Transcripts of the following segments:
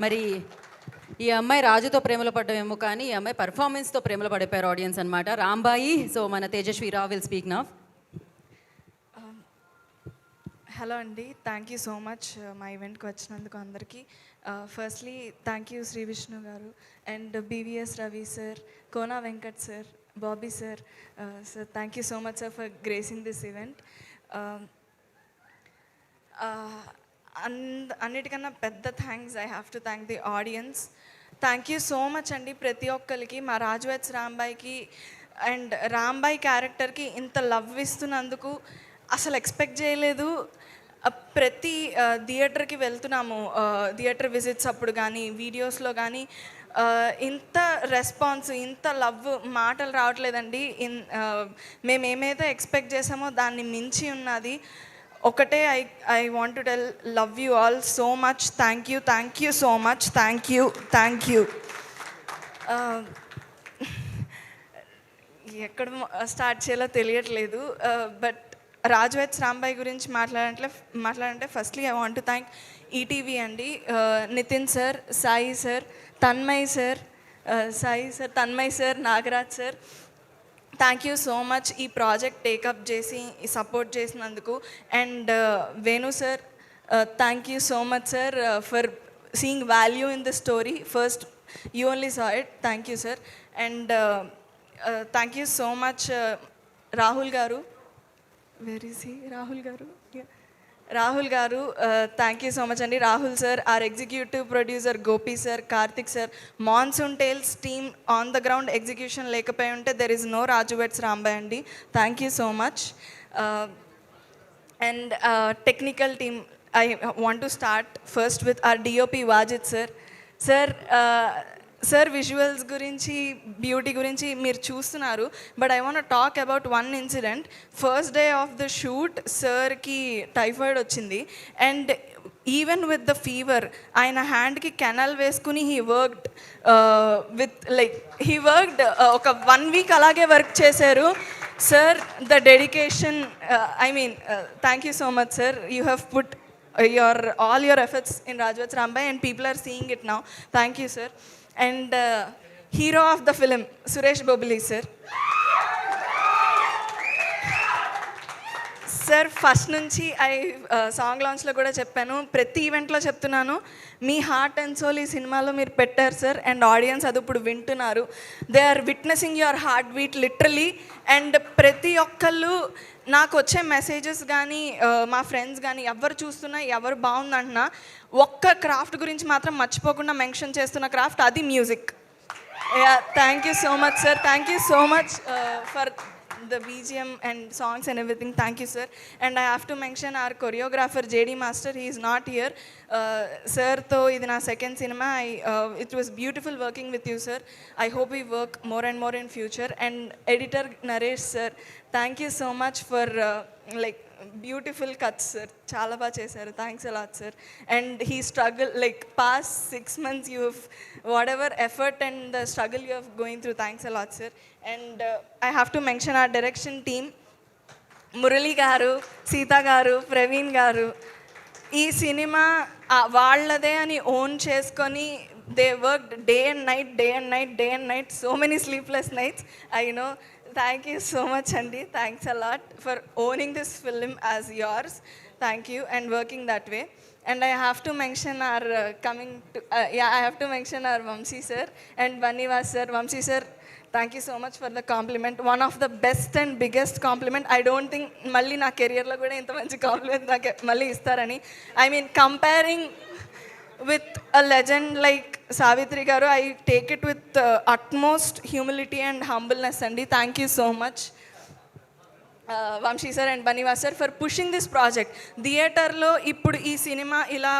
మరి ఈ అమ్మాయి రాజుతో ప్రేమలో పడ్డమేమో కానీ ఈ అమ్మాయి పర్ఫార్మెన్స్తో ప్రేమలో పడిపోయారు ఆడియన్స్ అనమాట. రాంబాయి, సో మన Tejaswi Rao will speak now. Hello అండి, థ్యాంక్ యూ సో మచ్ మా ఈవెంట్కి వచ్చినందుకు అందరికీ. Firstly thank you Shri Vishnu గారు and BVS Ravi sir, Kona Venkat sir, Bobby sir. Sir thank you so much sir for gracing this event. అన్నిటికన్నా పెద్ద thanks I have to thank the audience. Thank you so much అండి ప్రతి ఒక్కరికి, మా రాజువెట్స్ రాంబాయికి అండ్ రాంబాయి క్యారెక్టర్కి ఇంత love ఇస్తున్నందుకు అసలు ఎక్స్పెక్ట్ చేయలేదు. ప్రతి థియేటర్కి వెళ్తున్నాము, థియేటర్ విజిట్స్ అప్పుడు కానీ వీడియోస్లో కానీ ఇంత రెస్పాన్స్, ఇంత లవ్ మాటలు రావట్లేదండి. మేము ఏమైతే ఎక్స్పెక్ట్ చేసామో దాన్ని మించి ఉన్నది. ఒకటే I want to tell, love you all so much. Thank you so much. Thank you. ఎక్కడ స్టార్ట్ చేయాలో తెలియట్లేదు. బట్ రాజువెట్స్ రాంబాయి గురించి మాట్లాడంటే firstly I want to thank ETV అండి, Nitin sir, Sai sir, Tanmay sir, Nagaraj sir. Thank you so much ఈ project take up చేసి support చేసినందుకు. And Venu sir, thank you so much sir for seeing value in the story. First you only saw it. Thank you sir. And thank you so much Rahul గారు. Where is he? Rahul గారు, thank you so much అండి. Rahul sir, our executive producer Gopi sir, Karthik sir, monsoon tales team on the ground execution లేకపోయి ఉంటే there is no Raju weds Rambai అండి. Thank you so much. And technical team, I want to start first with our DOP Wajid sir. Sir visuals గురించి, beauty గురించి మీరు చూస్తున్నారు. But I want talk about one incident. First day of the shoot సార్కి typhoid వచ్చింది. And even with the fever ఆయన హ్యాండ్కి canal వేసుకుని he worked ఒక 1 వీక్ అలాగే వర్క్ చేశారు. Sir the dedication, thank you so much sir. You have put all your efforts in Rajwats Rambai and people are seeing it now. Thank you sir. And hero of the film Suresh Bobli sir. Sir first నుంచి song లాంచ్లో కూడా చెప్పాను, ప్రతి ఈవెంట్లో చెప్తున్నాను, మీ heart and soul ఈ సినిమాలో మీరు పెట్టారు సార్. అండ్ ఆడియన్స్ అది ఇప్పుడు వింటున్నారు. They are witnessing your heart beat literally. And ప్రతి ఒక్కళ్ళు నాకు వచ్చే మెసేజెస్ కానీ మా ఫ్రెండ్స్ కానీ ఎవరు చూస్తున్నా ఎవరు బాగుందంటున్నా ఒక్క క్రాఫ్ట్ గురించి మాత్రం మర్చిపోకుండా మెన్షన్ చేస్తున్న క్రాఫ్ట్, అది music. Thank you so much sir. Thank you so much for the BGM and songs and everything. Thank you sir. And I have to mention our choreographer JD Master. He is not here. Sir tho idi na second cinema. It was beautiful working with you sir. I hope we work more and more in future. And editor Naresh sir, thank you so much for beautiful cuts sir, చాలా బాగా చేశారు. Thanks a lot sir. And he struggle past 6 months you have whatever effort and the struggle you have going through. Thanks a lot sir. And I have to mention our direction team, Murali గారు, సీత గారు, ప్రవీణ్ గారు. ఈ cinema వాళ్ళదే అని own చేసుకొని they worked day and night, so many sleepless nights, I know. Thank you so much Andy. Thanks a lot for owning this film as yours. Thank you and working that way. And I have to mention our Vamsi sir and Banivas sir. Vamsi sir, thank you so much for the compliment. One of the best and biggest compliment. I don't think malli na career lo kuda inta manchi compliment naake malli istarani. Comparing with a legend like Savitri garu, I take it with utmost humility and humbleness andi. Thank you so much Vamshi sir and Banivas sir for pushing this project. Theater lo ippudu ee cinema ila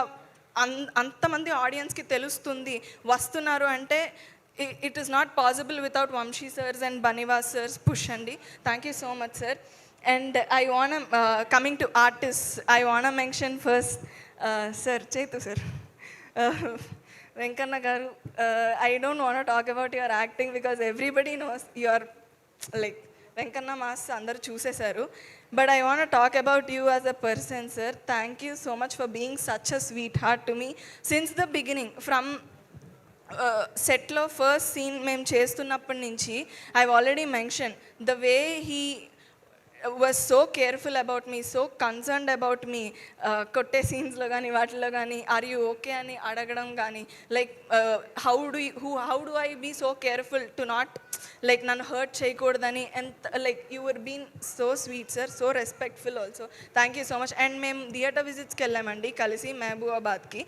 antamandi audience ki telustundi vastunaru ante it is not possible without Vamshi sirs and Banivas sirs push andi. Thank you so much sir. And I want to coming to artists, I want to mention first sir Chetu sir, Venkanna garu. I don't want to talk about your acting because everybody knows you are Venkanna mass అందరూ చూసేశారు. But I want talk about you as a person sir. Thank you so much for being such a sweetheart to me since the beginning. From సెట్లో first scene మేము చేస్తున్నప్పటి నుంచి I already mention the way he was so careful about me, so concerned about me. కొట్టే సీన్స్లో కానీ వాటిలో కానీ are you okay అని అడగడం కానీ, like how do I be so careful to not like నన్ను హర్ట్ చేయకూడదని. ఎంత like you were been so sweet sir, so respectful also. Thank you so much. And మేము థియేటర్ విజిట్స్కి వెళ్ళామండి కలిసి మహబూబాబాద్కి.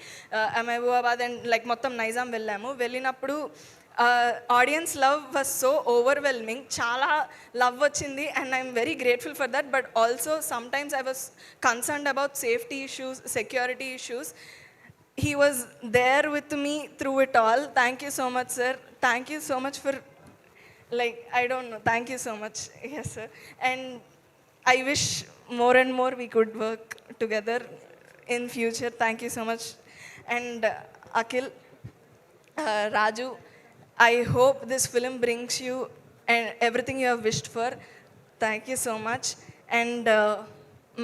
మహబూబాబాద్ అండ్ లైక్ మొత్తం నైజాం వెళ్ళాము. వెళ్ళినప్పుడు audience love was so overwhelming. చాలా లవ్ వచ్చింది and I'm very grateful for that. But also sometimes I was concerned about safety issues, security issues. He was there with me through it all. Thank you so much sir. Thank you so much for like I don't know, thank you so much. Yes sir, and I wish more and more we could work together in future. Thank you so much. And Akhil, Raju, I hope this film brings you and everything you have wished for. Thank you so much. And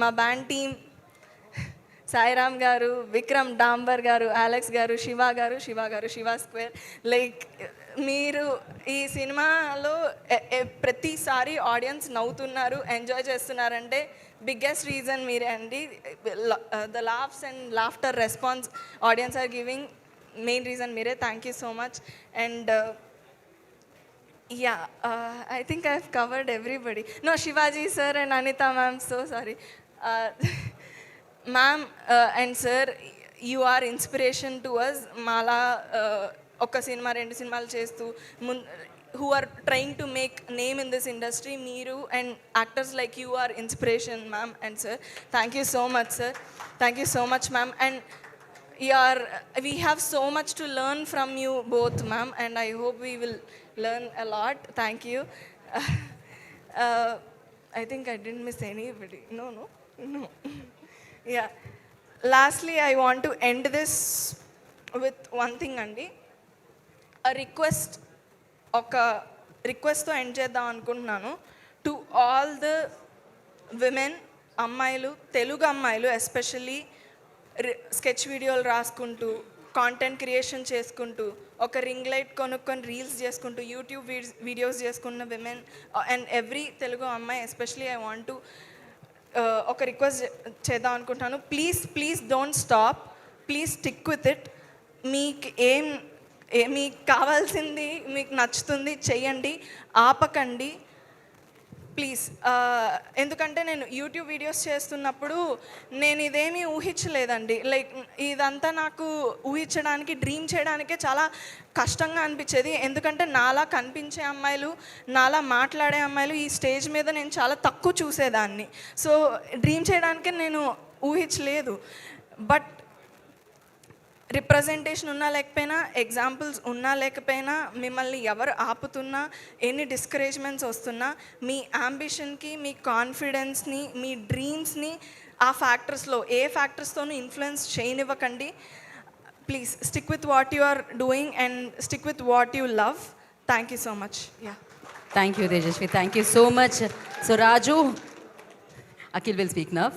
my band team, Sairam గారు, విక్రమ్ డాంబర్ గారు, Alex గారు, Shiva square. Like మీరు ఈ సినిమాలో ప్రతిసారి audience నవ్వుతున్నారు, enjoy చేస్తున్నారంటే biggest reason మీరే అండి. The laughs and laughter response audience are giving, main reason మీరే. Thank you so much. And yeah, I think I've covered everybody. No, Shivaji sir and Anita ma'am, so sorry. Ma'am and sir, you are inspiration to us. Mala ఒక్క cinema 2 సినిమాలు చేస్తూ who are trying to make name in this industry, మీరు and actors like you are inspiration, ma'am and sir. Thank you so much sir. Thank you so much ma'am. And we have so much to learn from you both ma'am, and I hope we will learn a lot. Thank you. I think I didn't miss anybody. No. Yeah. Lastly, I want to end this with one thing andi. A request, oka request to end చేద్దాం అనుకుంటున్నాను. To all the women, అమ్మాయిలు, తెలుగు అమ్మాయిలు especially sketch వీడియోలు రాసుకుంటూ, content creation చేసుకుంటూ, ఒక ring light కొనుక్కొని reels చేసుకుంటూ, యూట్యూబ్ వీడియోస్ చేసుకున్న విమెన్ అండ్ ఎవ్రీ తెలుగు అమ్మాయి ఎస్పెషలీ ఐ వాంట్ టు ఒక రిక్వెస్ట్ చేద్దాం అనుకుంటున్నాను. Please don't stop, please stick with it. మీకు కావాల్సింది, మీకు నచ్చుతుంది చెయ్యండి, ఆపకండి ప్లీజ్. ఎందుకంటే నేను యూట్యూబ్ వీడియోస్ చేస్తున్నప్పుడు నేను ఇదేమీ ఊహించలేదండి. లైక్ ఇదంతా నాకు ఊహించడానికి, డ్రీమ్ చేయడానికే చాలా కష్టంగా అనిపించేది. ఎందుకంటే నాలా కనిపించే అమ్మాయిలు, నాలా మాట్లాడే అమ్మాయిలు ఈ స్టేజ్ మీద నేను చాలా తక్కువ చూసేదాన్ని. సో డ్రీమ్ చేయడానికే నేను ఊహించలేదు. బట్ రిప్రజెంటేషన్ ఉన్నా లేకపోయినా, ఎగ్జాంపుల్స్ ఉన్నా లేకపోయినా, మిమ్మల్ని ఎవరు ఆపుతున్నా, ఎన్ని డిస్కరేజ్మెంట్స్ వస్తున్నా, మీ అంబిషన్కి, మీ కాన్ఫిడెన్స్ని, మీ డ్రీమ్స్ని ఆ ఫ్యాక్టర్స్లో ఏ ఫ్యాక్టర్స్తోనూ ఇన్ఫ్లుయెన్స్ చేయనివ్వకండి. Please stick with what you are doing and stick with what you love. Thank you so much. Yeah, thank you Tejaswi, thank you so much. So Raju, Akhil will speak now.